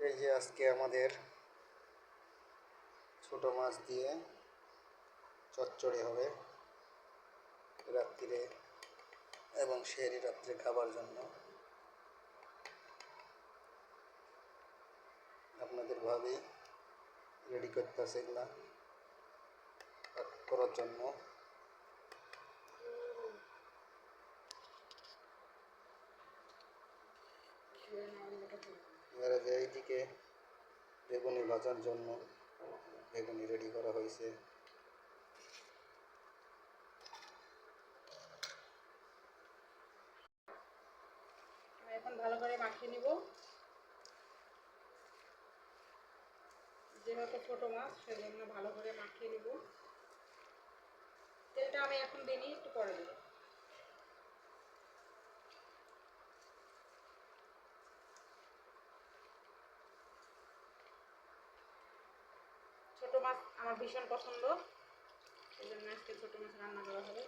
এই যে আজকে আমাদের ছোট মাছ দিয়ে চচ্চড়ি হবে রাত্রিরে এবং সেহরি রাত্রে খাবার জন্য। আপনাদের ভাবি রেডি করতেছে এগুলা করার জন্য। এবারে যে এইদিকে বেগুনি ভাজার জন্য বেগুনি রেডি করা হয়েছে। এখন ভালো করে মাখিয়ে নিব। যেহেতু ছোট মাছ সেজন্য ভালো করে মাখিয়ে নিব। তেলটা আমি এখন দিইনি, একটু পরে দেব। ছোট মাছ আমার ভীষণ পছন্দ, এই জন্য আজকে ছোট মাছ রান্না করা হবে।